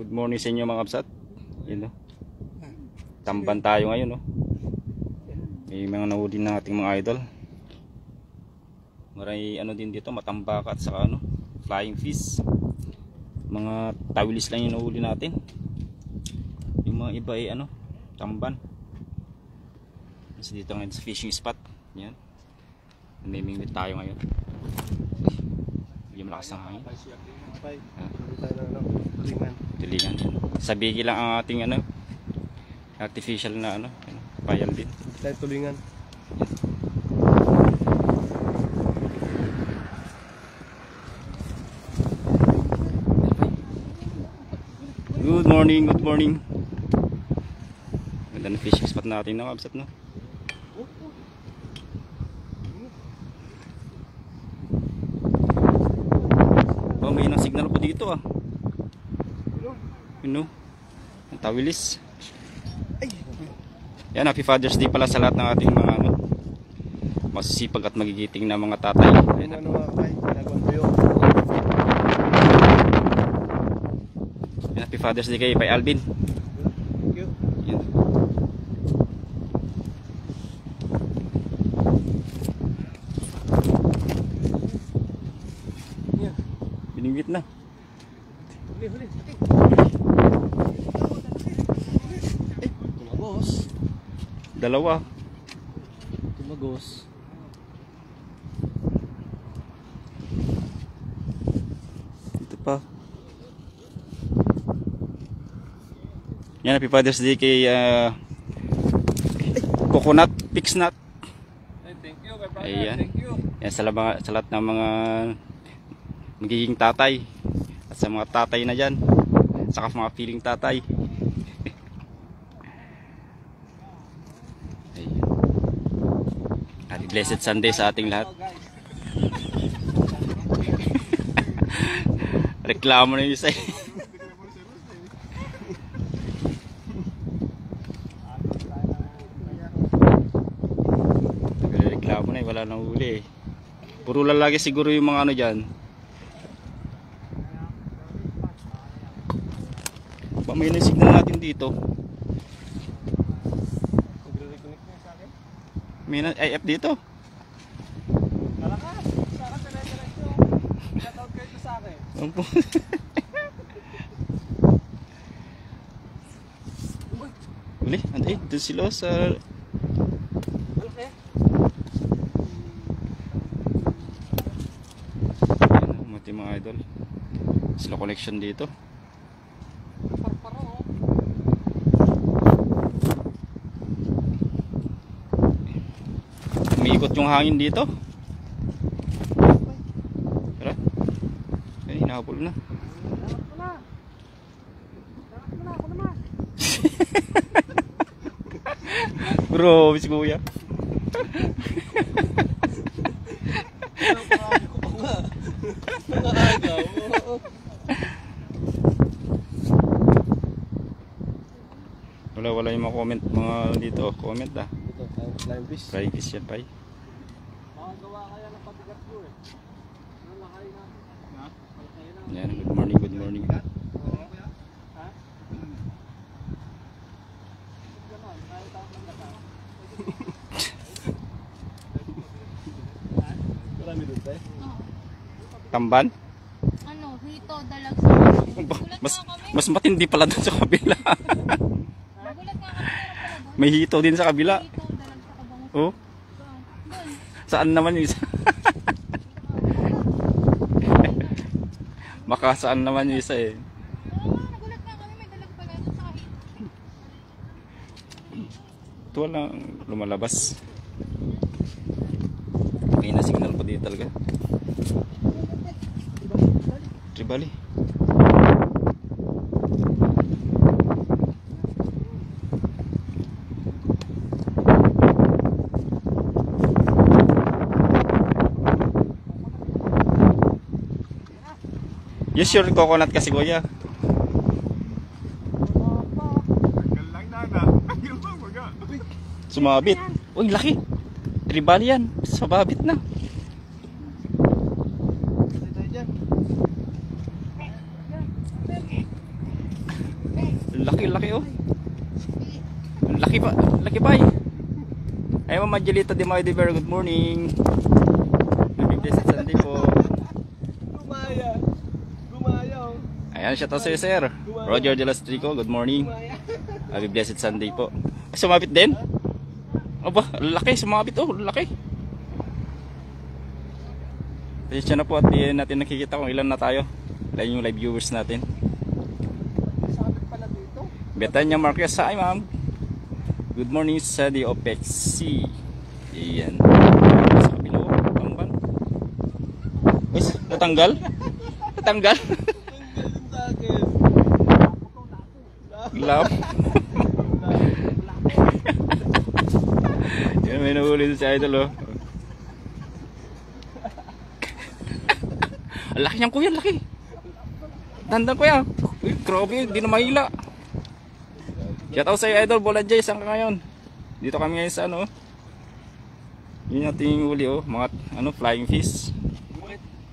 Good morning sa inyo mga kapsat. Yun, no? Tamban tayo ngayon, no? May mga nahuli na ating mga idol. Maray ano din dito, matambaka at saka ano, flying fish. Mga tawilis lang yung nahuli natin. Yung mga iba ay ano, tamban. Kasi dito ngayon sa fishing spot. Yan. Namimingwit tayo ngayon. Yung malakas ng hangin. Tulingan. Sabigi lang ang ating ano, artificial na ano, payal din. Tulingan. Good morning, good morning. Ganda na fishing spot natin na kabsat, no? Oh, may nang signal po dito ah. Yun, no? Ang tawilis. Yan, happy Father's Day pala sa lahat ng ating mga ano, masisipag at magigiting na mga tatay. Ayun, Ano mga kapay, ginagawan ko yun. yan, happy Father's Day kay Alvin. Thank you. Yan. Yan. Binigit na. Huli. Tumagos. Dalawa. Tumagos. Ito pa. Yan, happy Father's Day kay Coconut Pix Nut. Thank you, my brother. Ayan. Thank you. Yan, sa lahat ng mga magiging tatay at sa mga tatay na dyan, saka mga feeling tatay. Ayan. Happy Blessed Sunday sa ating lahat. Reklamo na yung isa. Reklamo na, wala nang huli. Puro lalaki siguro yung mga ano dyan. Ba, may signal natin dito. Nagre-reconnect na sa akin. May IF dito. Malakas. Sarap na diretso. Shoutout kayo sa akin. Uli, antay, doon sila sa Malaki. ayan, mati mga idol. Sila collection dito. Parparo. Umiikot yung hangin dito. Tara. Ay, nakapul na. Ako naman. Bro, si kuya. Wala yung mga comment, mga dito, comment ah. Ito, flying fish. Flying fish yan, pay. Makagawa kaya ng pabigat ko eh. Ano lakay na? Ha? Yan, good morning, good morning. Ha? Marami doon tayo. Tamban? Ano, hito, dalag sa Gulat Mas, nga kami. mas matindi pala doon sa kabila. Nagulat nga kami, meron pala doon. May hito din sa kabila. Hito, dalag sa kabango. Oh, Doon. saan naman yung isa? Baka saan naman yung isa eh. Oo nga, nagulat nga kami, may dalag pala doon sa hito. Ito walang lumalabas. May na signal pa dito talaga. Tribali. Use your coconut kasi kuya. Sumabit. Uy, laki. Tribali yan. Sumabit na. laki oh. Ang laki pa, laki pa eh. Ay Mama Jelita de Maidiver, good morning. Happy blessed Sunday po. Gumaya. Gumaya oh. Ayan, shout out sa'yo sir. Roger de las Trico, good morning. Happy blessed Sunday po. Ay, sumapit din? Aba, laki, sumapit oh, laki. Pasensya na po at di natin nakikita kung ilan na tayo. Ilan yung live viewers natin. Sabit pala dito. Betanya Marquez, hi ma'am. Good morning sa the OPEC C. Ayan. Sa kabilo, tamban. Uy, natanggal? Natanggal? Ang sa akin. Lap. Yan, may nahuli si Idol oh. Ang laki niyang kuya, laki. Tandang kuya. Uy, grabe, hindi na mahila. Shout out sa'yo Idol, Bolanjay, saan ka ngayon? Dito kami ngayon sa ano. Yun yung ating huli oh, mga ano, flying fish.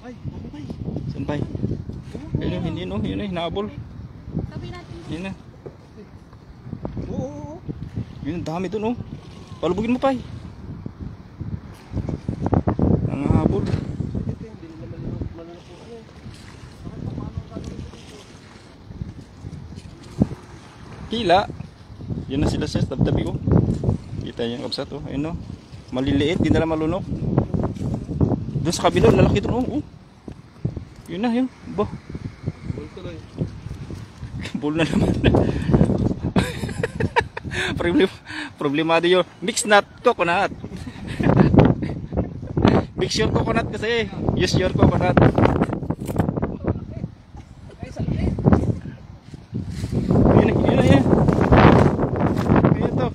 Ay, bumabay. Saan ba? Ayun, hindi no, yun eh, hinahabol. Sabi natin. Yun na. Oo. Yun, ang dami dun oh. Palubugin mo pa eh. Ang habol. Hindi naman malulok po ano. Hila. Yun na sila sa tabi ko. Kita niyo yung kapsat oh. Ayun oh. Maliliit, di nila malunok. Doon sa kabila, lalaki doon oh. Yun na, yun. Ba. Bol tuloy. Bull na naman. Problemado yun. Mix nut coconut. Mix your coconut kasi. Use your coconut. Yun na, yun. Kaya to.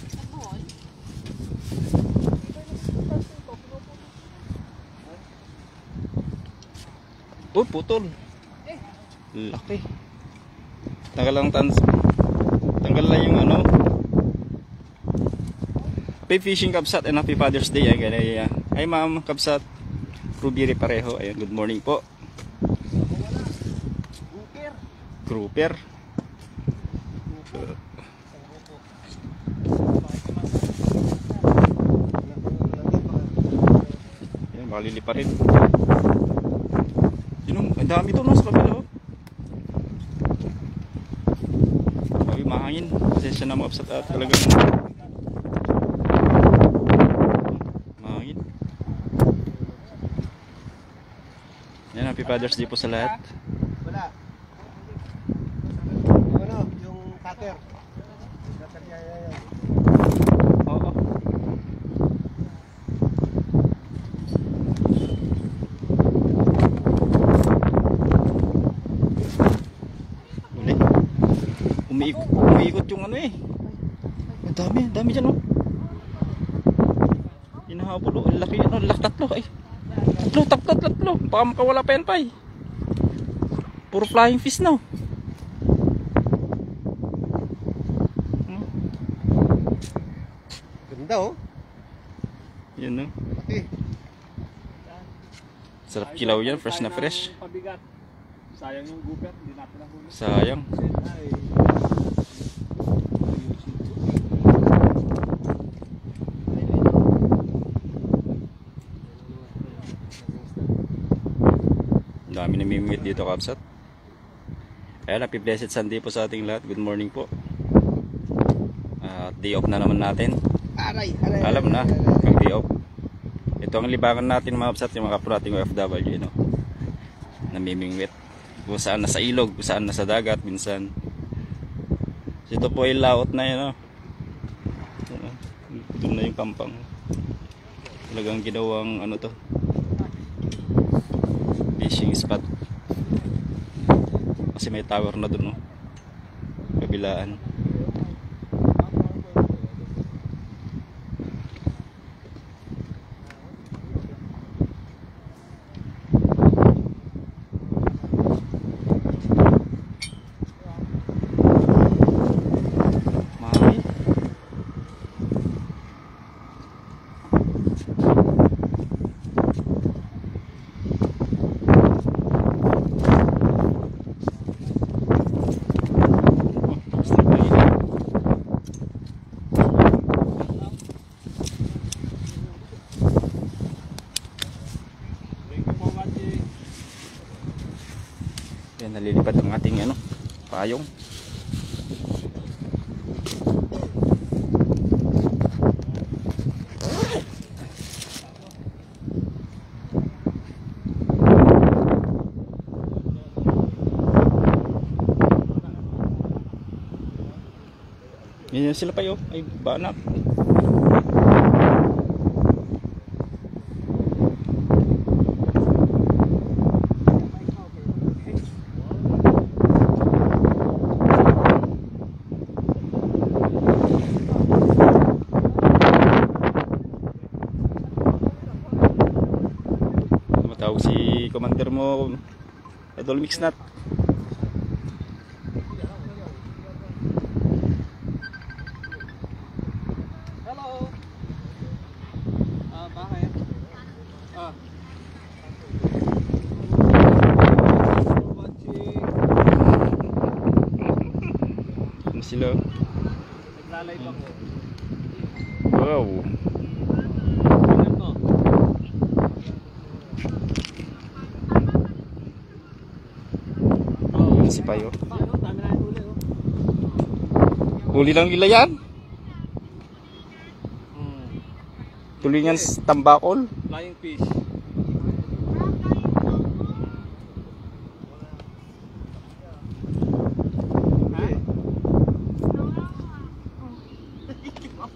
Nagbuhol. Oh, putol. Laki. Tanggal lang yung ano. Happy fishing Kabsat and happy Father's Day. Ayan, hi ma'am Kabsat. Ruby pareho. Ayan, good morning po. Booker. Grouper. Ayan, makalili pa rin. Yun, ang dami to no sa kabila oh. Sabi mahangin. Pasensya na mga Kabsat at talagang mahangin. Yan, happy Father's Day po sa lahat. Wala. Yung ano, yung cutter. Cutter yan. Oo. Uli. Umiikot yung ano eh. Ang dami dyan oh. Hinahabol oh. Ang laki ano, tatlo ay. Tatlo. Baka makawala pa yan pa eh. Puro flying fish na oh. Ganda oh. Yan oh. Laki. Sarap kilaw yan, fresh na fresh. Pabigat. Sayang yung gubat, hindi natin nahuli. Sayang. Ay. Ang dami namimingwit dito Kabsat. Ayan, happy blessed Sunday po sa ating lahat. Good morning po. At day off na naman natin. Aray. Alam na, mag day off. Ito ang libangan natin mga Kabsat, yung mga kapro nating OFW, no? Namimingwit. Kung saan nasa ilog, kung saan nasa dagat, minsan. Ito po ay laot na yun, no? Doon na yung kampang. Talagang ginawang ano to, fishing spot. Kasi may tower na doon, no? Kabilaan. Mami. Ayan, nalilipad ang ating ano, payong. Yan sila pa yun. Ay, banak. Tumatawag si commander mo, Idol Mixnut. Hello. Bakit? Watching. Ano sila? Naglalay pa ko. Wow. Tingnan mo. Si Payo. Ano? Dami na yung huli, oh. Huli lang nila yan. Tulingan sa tambakol. Flying fish.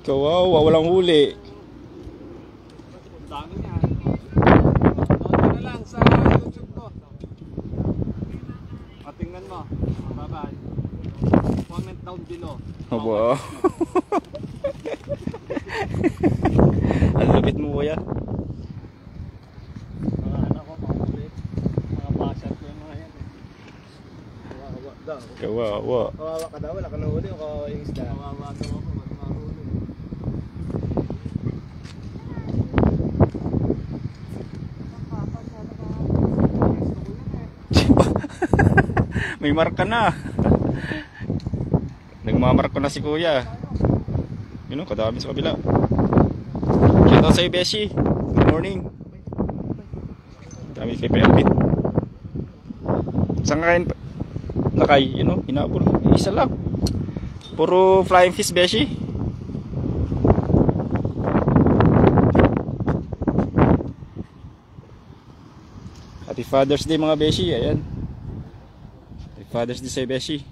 Kawawa, walang huli. Dami niya. Nood na lang sa YouTube ko. O, tingnan mo. Bye-bye. Comment down below. Wow. Ang lupit mo, kuya. Mga anak ko, mga ulit. Mga basher ko yung mga yan. Kawawa daw. Kawawa. Kawawa ka daw, wala ka nahuli o kawawa yung isda? Kawawa daw ako, wala mahuli. May marka na. Nagmamarko na si kuya. Yun o, kadami sa kabila. Shoutout sa'yo, Beshi. Good morning. Dami kay Pelpit. Saan ka kain? Lakay, yun o, hinabol. Isa lang. Puro flying fish, Beshi. Happy Father's Day mga Beshi. Ayan. Happy Father's Day sa'yo, Beshi.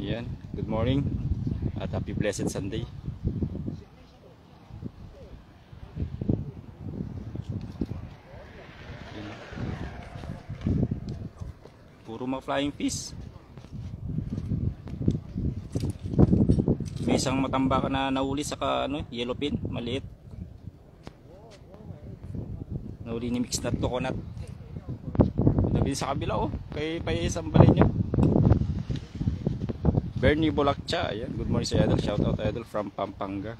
Ayan. Good morning. At happy blessed Sunday. Puro mga flying fish. May isang matamba na nahuli sa ano, yellowfin, maliit. Nahuli ni Mixnut Coconut. Nabili sa kabila oh, kay isang balay niya. Bernie Bolakcha, ayan. Good morning sa Idol. Shout out Idol from Pampanga.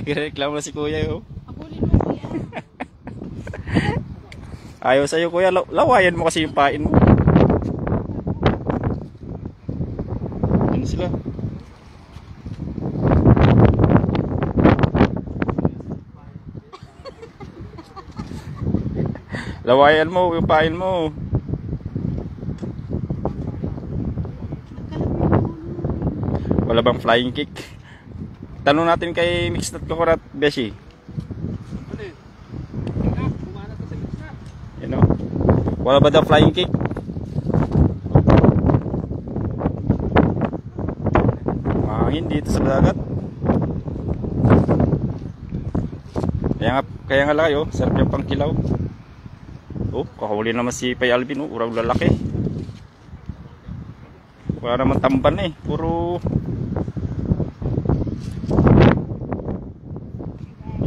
Reklamo na si kuya oh. Abulin mo kuya. Ayaw sa'yo kuya, lawayan mo kasi yung pain mo. Ano sila? Lawayan mo yung pain mo. Wala bang flying kick? Tanong natin kay Mixnut Coconut, Beshi. Ano yun? Bumana ka sa gitna. You know? Wala ba daw flying kick? Mahangin dito sa dagat. Kaya nga lang oh, sarap yung pangkilaw. Oh, kahuli naman si Pay Alvin oh, urang lalaki. Wala naman tamban eh, puro.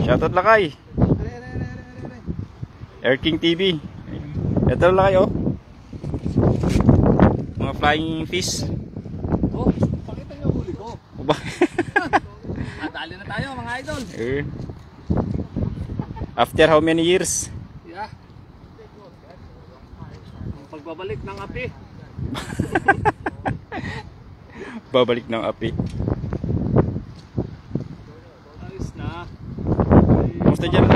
Shoutout Lakay. Air King TV. Ito Lakay oh. Mga flying fish. Oh, pakita niyo huli ko. Nadali na tayo mga idol. After how many years? Yeah. Ang pagbabalik ng api. Babalik ng api. Ayos na.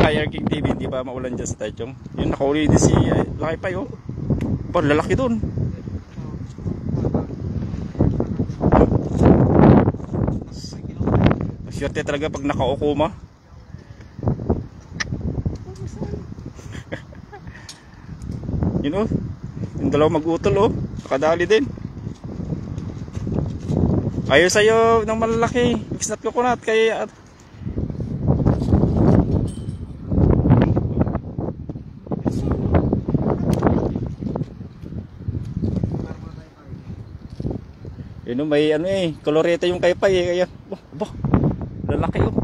Fire King TV, hindi pa maulan dyan sa Taichung. Yun, nakahuli din si Laki pa yun. Ba, lalaki dun. Swerte talaga pag nakaukuma. Yun oh, yung dalawa mag-utol oh, nakadali din. Ayaw sa'yo ng malalaki, mix nut coconut kaya yun oh, may ano eh, kolorete yung kaypay eh, kaya bah, lalaki oh.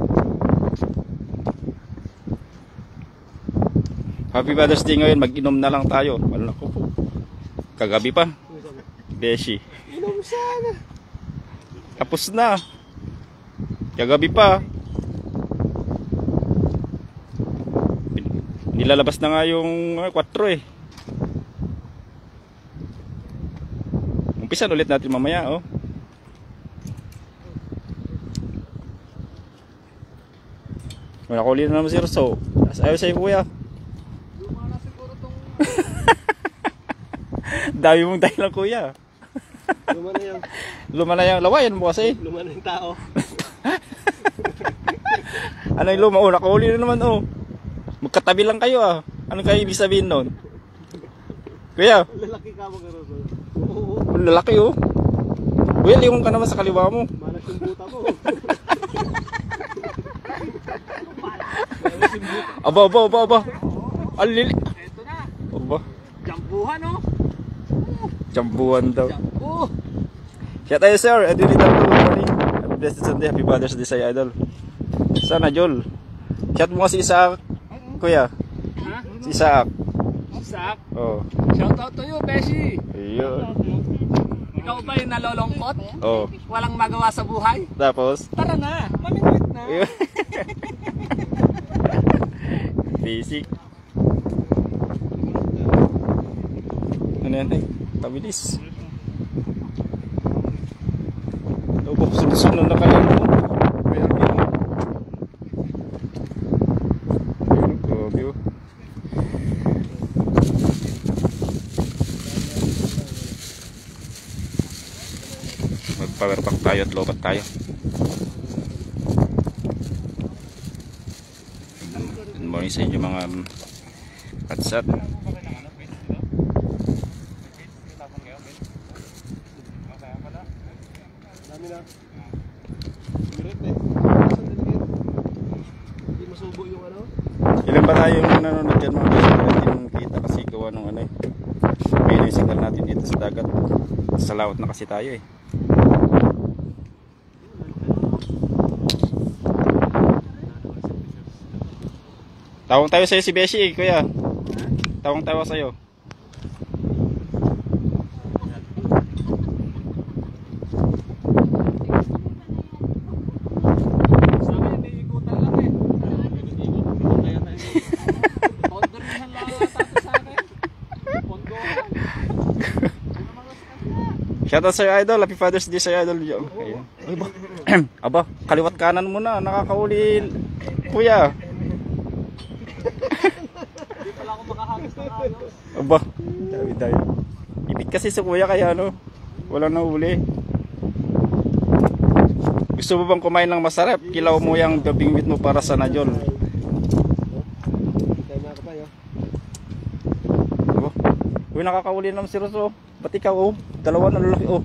Happy Father's Day ngayon, mag-inom na lang tayo. Wala ko po. Kagabi pa. Beshi. Inom sana. Tapos na. Kagabi pa. Nilalabas na nga yung 4 eh. Umpisan ulit natin mamaya oh. Nakuli na naman si Rosso. Ayaw sa'yo kuya. Dami mong dahilan kuya. Luma na yan. Luma na yung lawayan mo kasi. Luma na yung tao. Ano yung luma? Oh, nakahuli na naman oh. Magkatabi lang kayo ah. Ano kayo ibig sabihin nun? Kuya. Lalaki ka mga Rosso. Oh, lalaki oh. Kuya, liwang ka naman sa kaliwa mo. Malas yung buta mo. Aba. Alili. Eto na. Aba. Jambuhan oh. Jambuan daw. Jambu. Kaya tayo sir, Edwin Idol, good morning. Happy blessed Sunday, happy Father's Day sa'yo idol. Sana Jol. Shout mo nga si Isaac, kuya. Ha? Si Isaac. Sak. Oh. Shout out to you, Beshi. Ayun. Ikaw ba yung nalolongkot? Oh. Walang magawa sa buhay? Tapos. Tara na, mamingwit na. Ayun. Basic. Ano yan eh? Tabilis. Opo, sunod-sunod na kayo mo. Kaya yun. Ayun, gogi oh. Mag-power bank tayo at lobat tayo. Good morning sa inyo mga katsat. Dami na. Mirit eh. Hindi masubo yung ano. Ilan ba tayo yung nanonood dyan mga guys? Hindi mong kita kasi gawa nung ano eh. Kaya yung signal natin dito sa dagat. Sa laot na kasi tayo eh. Tawang tayo sa'yo si Beshi eh, kuya. Tawang tawa sa'yo. Sa amin, may ikutan lang eh. Kaya tayo. Pondorihan lang tato sa amin. Pondohan. Shoutout sa'yo idol. Happy Father's Day sa'yo idol. Ayan. Ay ba? Aba, kaliwat kanan mo na. Nakakahuli kuya. Hindi pala ako makahagis ng ayos. Aba, dami. Ipit kasi sa kuya kaya ano, walang nahuli. Gusto mo bang kumain ng masarap? Kilaw mo yung bingwit mo para sa najol. Aba, uy nakakahuli naman si Rosso. Ba't ikaw oh? Dalawa na lalaki oh.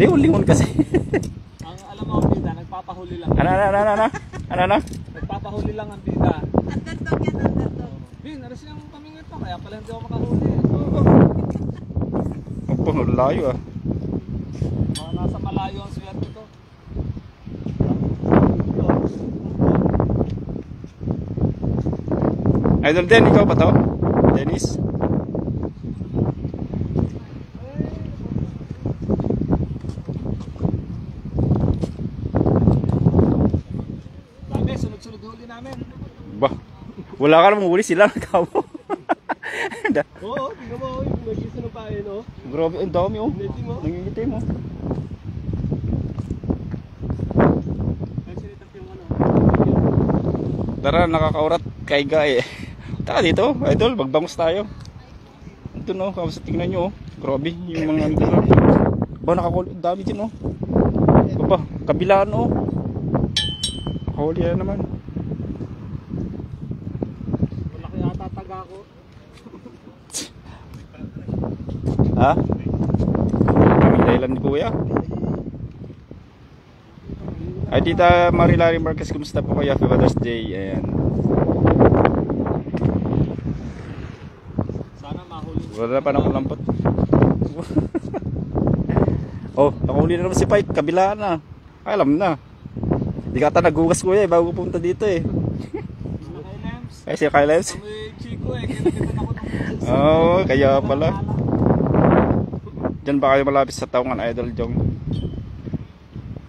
Lingon kasi. Ang alam mo ang bida, nagpapahuli lang. Ano? Nagpapahuli lang ang bida. Underdog yan, underdog. Bin, aras yung pamingit pa, kaya pala hindi ako makahuli. Opo, layo ah. Mga nasa malayo ang swerte ko. Idol Den, ikaw ba to? Dennis? Dami, sunod-sunod huli namin. Bah, wala ka namang huli sila. Ikaw mo. Oo, tingnan mo, yung nag-isa ng pain, oh. Grabe, ang dami oh. Neti mo. Nangingiti mo. Ay, sinitap yung ano. Tara, nakakaurat. nagkaiga eh. Taka dito, idol, magbangus tayo. Ito no, kamusta tingnan nyo oh. Grabe, yung mga ano na. Ba, nakakuli, dami din oh. Ba, kabilaan oh. Nakahuli na naman. Malaki yata taga ko. Ha? Kami dahilan ni Kuya. Ay, Tita Marilari Marquez, kumusta po kayo? Happy Father's Day. Ayan. Sana mahuli. Wala pa naman lampot. Oh, nakahuli na naman si Pike. Kabila na. Ay, alam na. Di ka ata nagugas Kuya eh, bago pumunta dito eh. Sila kay Lems. Ay, siya kay Lems. May Chico eh. Kinakitan ako ng Oo, kaya pala. Diyan ba kayo malapit sa Taungan, Idol Jong?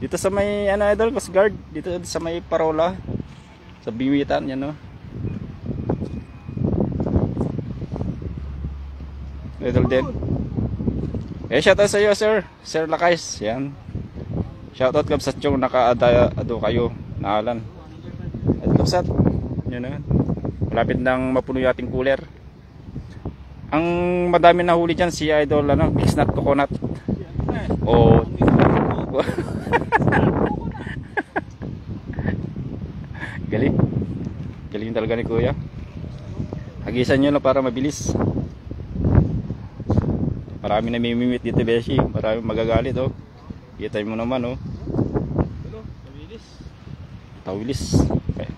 Dito sa may ano Idol, Coast Guard, dito sa may Parola, sa Biwitan, yan no. Idol din. Eh, shoutout sa iyo, sir. Sir Lakais, yan. Shoutout Kabsat yung naka-ado kayo, naalan. At Kabsat, yan na. Malapit nang mapuno yung ating cooler. Ang madami na huli dyan si Idol, ano, mixed nut coconut. Oh. Galing. Galing talaga ni Kuya. Hagisan nyo na para mabilis. Marami na mimimit dito, Beshi. Marami magagalit, oh. Kita mo naman, oh. Tawilis. Tawilis. Okay.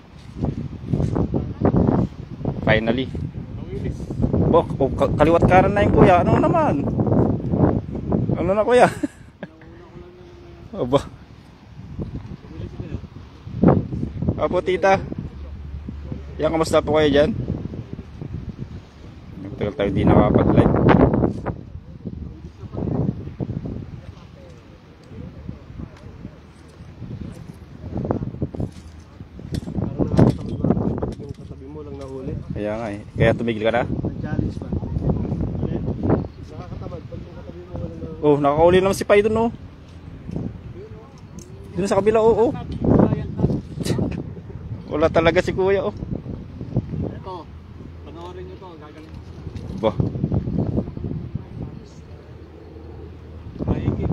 Finally. Tawilis. Oh, kaliwat kanan na yung Kuya. Ano naman? Ano na Kuya? Aba. Apo tita. Yan, kamusta po kayo dyan? Tagal tayo di nakapag-live. Yung katabi mo lang nahuli. Kaya nga eh. Kaya tumigil ka na? Challenge pa. Nakakatamad pag yung katabi mo walang nahuli. Oh, nakakauli naman si Pai dun oh. Dun sa kabila oh. Wala talaga si Kuya oh. Ito. Panoorin nyo to. Gagaling. Bah. Mahigit.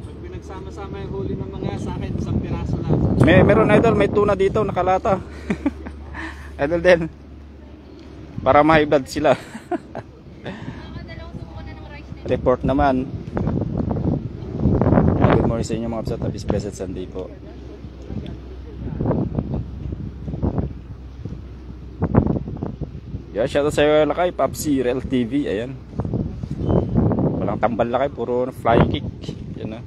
Pag pinagsama-sama yung huli ng mga sa akin, isang piraso lang. Meron Idol, may tuna dito nakalata. Idol din. Para ma-high blood sila. Nakadalawang subukan na ng rice na. Report naman. Good morning sa inyo mga kapsat. Happy Blessed Sunday po. Yeah, shoutout sa iyo Lakay, Papsi, Real TV. Ayan. Walang tambal Lakay, puro flying kick. Yan na.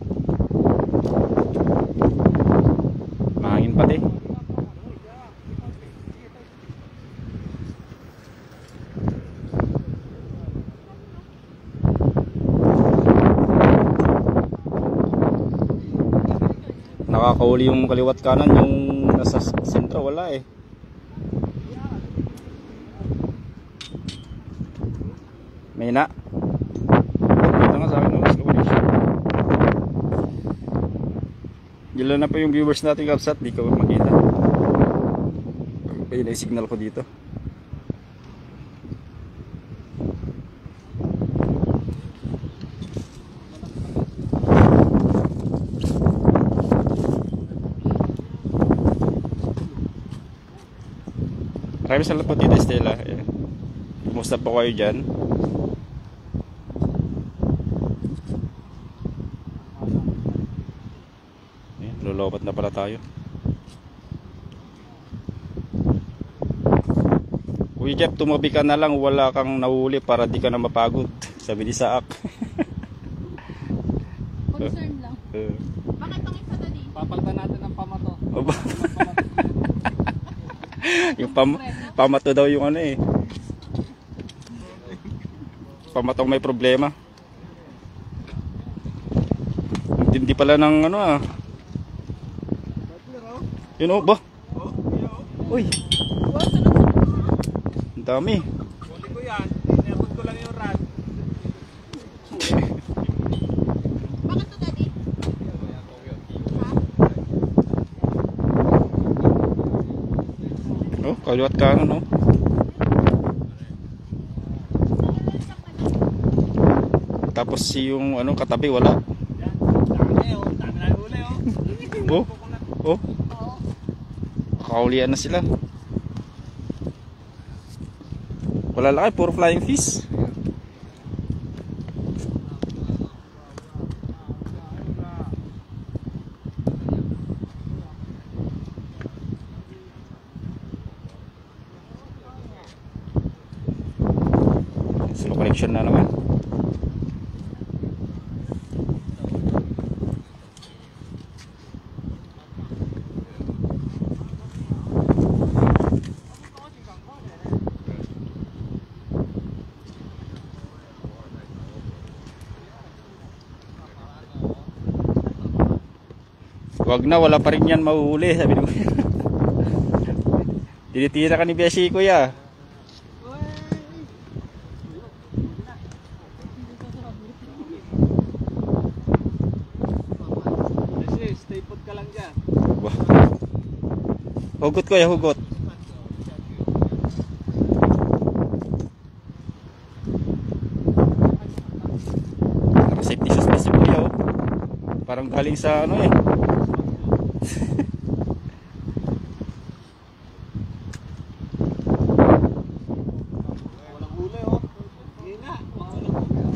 Mahangin pati. Nakakauli yung kaliwat kanan, yung nasa sentro wala eh. May na. Ito nga sa akin, mas kawali siya. Gila na pa yung viewers natin kapsat, di ko makita. Ayun na yung signal ko dito. Maraming salamat po Tita Estela. Kumusta po kayo dyan? Lolopat na pala tayo. Uy Jeff, tumabi ka na lang, wala kang nahuli para di ka na mapagod. Sabi ni Saak. Concern lang. Bakit pang isa dali? Papalitan natin ng pamato. Yung pamato daw yung ano eh. Pamatong may problema. Hindi pala ng ano ah. Yun oh, ba? Uy. Ang dami. Huli ko yan. Inabot ko lang yung rad. Bakit to dali? Ha? Kaliwat ka ano, no? Tapos yung ano, katabi wala. Dami na huli oh. Oh. Kakaulian na sila. Wala laki, puro flying fish. Slow collection na naman. Wag na, wala pa rin yan mahuhuli, sabi ko. Tinitira ka ni Beshi, kuya. Kasi stay put ka lang dyan. Hugot, kuya, hugot. Naka-safety shoes pa si kuya, oh. Parang galing sa ano eh. Walang huli oh. Hina. Walang huli.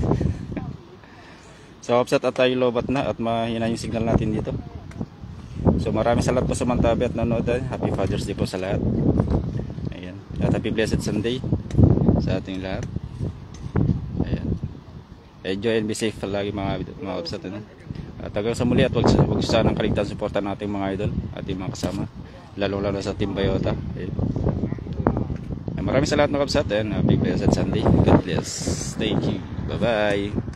So offset at tayo lobat na at mahina yung signal natin dito. So maraming salamat po sa mga tabi at nanonood. Happy Father's Day po sa lahat. Ayan. At happy blessed Sunday sa ating lahat. Ayan. Enjoy and be safe lagi mga offset. Ano? At hanggang sa muli at wag sanang kaligtaan suportan natin mga idol at yung mga kasama. Lalo sa Team Bayota. Ayan. Maraming salamat mga kapsat and happy blessed Sunday. God bless. Thank you. Bye bye.